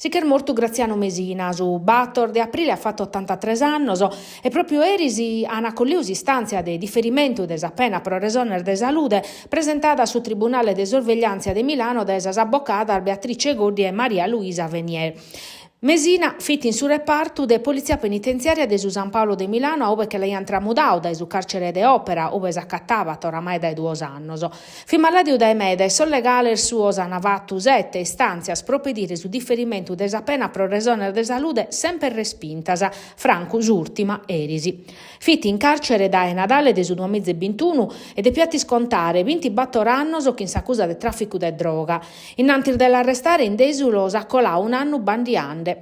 Si che è morto Graziano Mesina, su 4 di aprile ha fatto 83 anni e proprio ieri hanno accolto istanza di differimento della pena pro resoner de salude presentata sul Tribunale de Sorveglianza di Milano da avvocata Beatrice Gordi e Maria Luisa Venier. Mesina fit in su reparto de Polizia Penitenziaria de su San Paolo de Milano ove che lei ha tramudau da su carcere de opera ove s'accattava oramai dai 2 anni. Fino all'adio da emeda e sollegale il suo sanavattu sette istanzia spropedire su differimento desa pena pro resoner de salude sempre respintasa, franco s'ultima erisi. Fit in carcere da Nadale de su 2021 e de piatti scontare 24 anni che s'accusa de traffico de droga. Innanti dell'arrestare in desulo s'accolà un anno bandiande.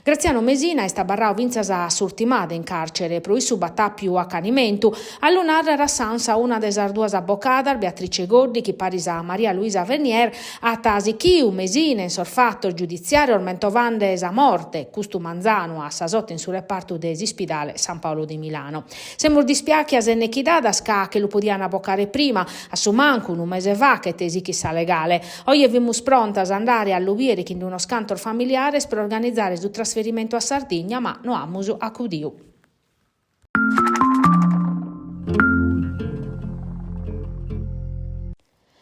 Graziano Mesina è stabarrao vinzasa surtimada in carcere pro su battà più accanimento all'unar rassansa una des duas avvocata Beatrice Gordi che parisa Maria Luisa Venier a tasi chiu Mesina in sorfatto giudiziario ormentovande a morte custu manzano a sasotto in sul reparto desispidale San Paolo di Milano. Semur dispiacchia se ne chidada sca che lo podiano avvocare prima a su manco un mese va che tesi chissà legale. Oggi vimus prontas andare all'uvieri in uno scantor familiare per organizzare su trasferimento a Sardegna, ma no amuso accudiu.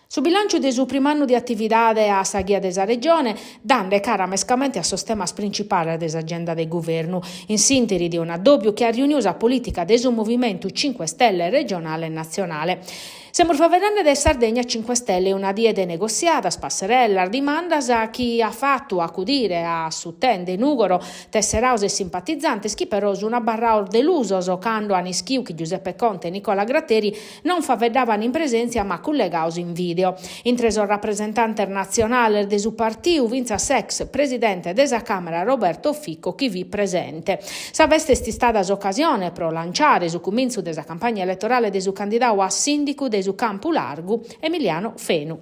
Su bilancio del suo primo anno di attività a Saghia della Regione, dando cara mescamente a sistema principale dell'agenda del governo, in sintesi di un doppio che ha riunito la politica del suo movimento 5 Stelle regionale e nazionale. Siamo favorendo del Sardegna 5 Stelle una diede negoziata, spasserella, dimandas a chi ha fatto accudire a suttende in Ugoro, tesseraus e simpatizzanti, schiperoso una barra deluso, giocando a Nischiu che Giuseppe Conte e Nicola Gratteri non favedavano in presenza ma collegaus in video. Intreso il rappresentante nazionale del suo partito, Vinza Sex, presidente della Camera Roberto Ficco, chi vi presente. Saveste stata occasione per lanciare su comincio della campagna elettorale del suo candidato a sindaco del su Campo Largo Emiliano Fenu.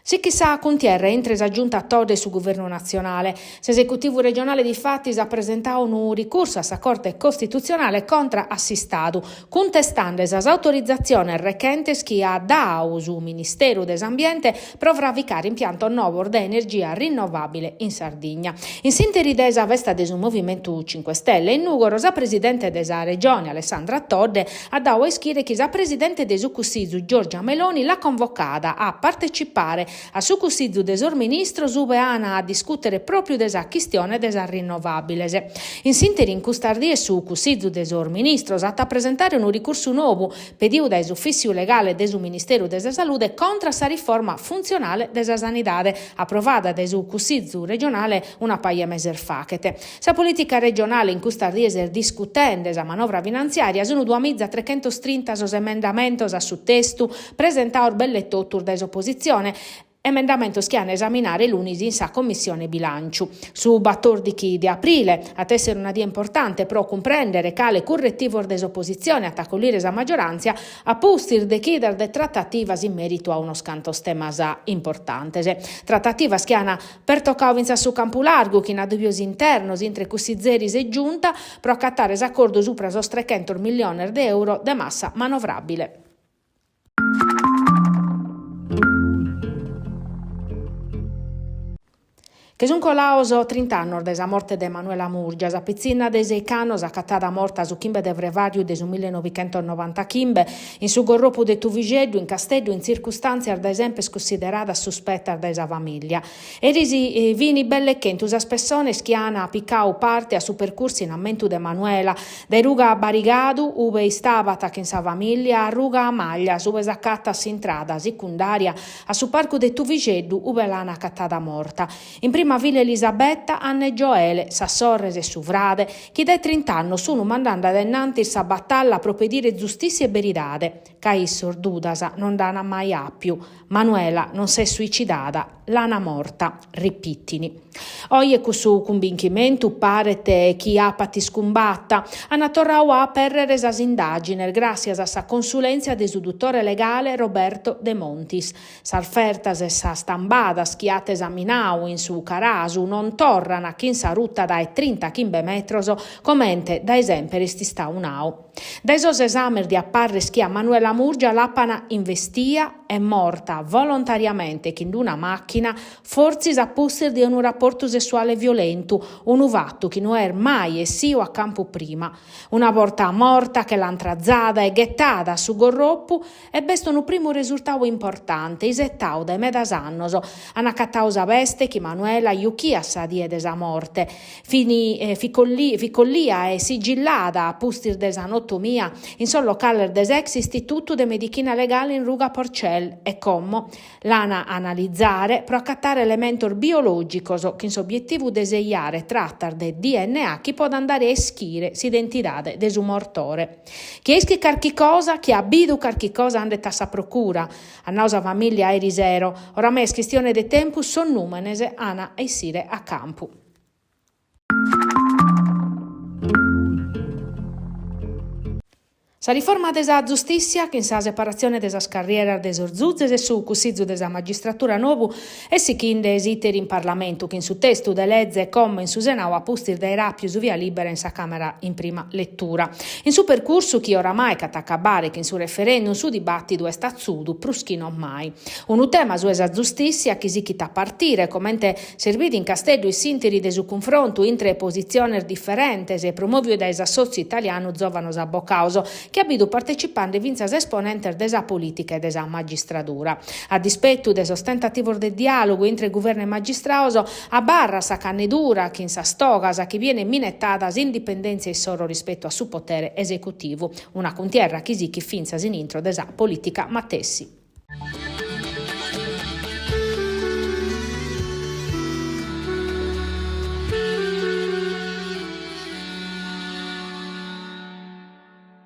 Si chissà contierre intresa giunta a Tode su governo nazionale. L'esecutivo regionale di Fattis ha presentato un ricorso a Corte Costituzionale contra assistado, contestando esas autorizzazioni rechentes che ha dato su Ministero dell'Ambiente per vravicare impianto nuovo di energia rinnovabile in Sardegna. In sintesi desa vesta del Movimento 5 Stelle, in Nugoro, sa presidente della regione Alessandra Todde ha dato a ischire che sa presidente del Consiglio Giorgia Meloni l'ha convocata a partecipare a su Consiglio del ministro Zubeana a discutere proprio della questione della rinnovabile. In sintesi in custardie su Consiglio del ministro ha presentare un ricorso nuovo pediu dai uffici legale del Ministero della Salute contro la riforma funzionale della sanità approvata dal Consiglio regionale una paia mese fachete. Sa politica regionale in custardie discutendo la manovra finanziaria sono 2.330 emendamenti a su testo presentato belletto tur dell'opposizione. Emendamento che hanno esaminare l'Unisi in sa commissione bilancio. Su 14 di aprile, a essere una dia importante pro comprendere cale correttivo dell'opposizione a tacolire la maggioranza, a postir de chiedere de trattativas in merito a uno scanto stemasa importante. Trattativas che hanno per toccare in su Campo Largo, che ha dubbios internos entre Cussizzeris e Giunta, pro accattare l'accordo supra sos 300 milioni di euro de massa manovrabile. Che sono colauso 30 anni della morte di Emanuela Murgia, la pizzina dei Seicanos accattata morta su Chimbe de Vrevario del 1990 Chimbe, in su gorropo de Tuvigeddu, in Castello, in circostanze ad esempio considerata sospetta della famiglia. Erisi vini belle che entusa persone schiana piccau parte a su percorsi in ammento di Emanuela, da ruga a Barigadu, ove stavata che in sa famiglia, a ruga a Maglia, su esaccatta sintrada secondaria, a su parco de Tuvigeddu, ove l'hanno accattata morta. In prima Villa Elisabetta, Anna e Gioele, Sassorres e Suvrade, che dai 30 anni sono mandando ad innanti sa battaglia per pedire giustizia e verità. Cai sordudasa non dana mai a più. Manuela non si è suicidata, l'ana morta, ripittini. Oggi questo convincimento pare chi ha patiscumbatta, hanno tornato a perrere sa indagine grazie a sa consulenza del dottore legale Roberto De Montis. S'alfertas e sa stambada schiate esaminau in su Carasu non torrana chi in sa rutta dai 30 km commente da esempio sti sta unau. Dai sos esami di apparre schia Manuela Murgia l'Appana investia è morta volontariamente in una macchina forzi a pusser di un rapporto sessuale violento, un fatto che non è mai e sio a campo prima. Una volta morta che l'ha intrazzata e gettata su gorroppu e besto un primo risultato importante, isettau dai medas annos, anaccattausa veste che Manuela iuchia sa die desa morte, ficollia e sigillata a pustir desanotomia in sol locale des ex istituto de medicina legale in Ruga Porcel e como l'ana analizzare pro accattare elementor biologicos che in obiettivo deseiare trattar de DNA che può andare a eschire s'identità de su mortore. Chi eschi carchi cosa, chi abidu carchi cosa ande tassa procura, a nausa famiglia e risero, oramai è questione de tempo son numenese ana e sire a campo. Sa riforma desa giustizia, che in sa separazione desa carriera des orzuzes e su cussizzu desa magistratura nuovu, e si chinde esiteri in Parlamento, che in su testo de legge come in su Senau a pustir dai rapi su via libera in sa Camera in prima lettura. In su percorso chi oramai catacabare che in su referendum su dibattito è stazzudu, pruschi non mai. Un tema su esa giustizia che si chita partire, commente serviti in Castello i sinteri de su confronto intre posizioni differenti e promovio da esa socio italiano Zovanos Abbocauso, che abidu partecipando vinzas esponenti desa politica e desa magistratura. A dispetto de sos tentativos de dialogo intre governo e magistraoso, a barra sa cannedura che in sa stogas che viene minettata indipendenza e solo rispetto a su potere esecutivo, una contierra chisi chi finzas in intro desa politica matessi.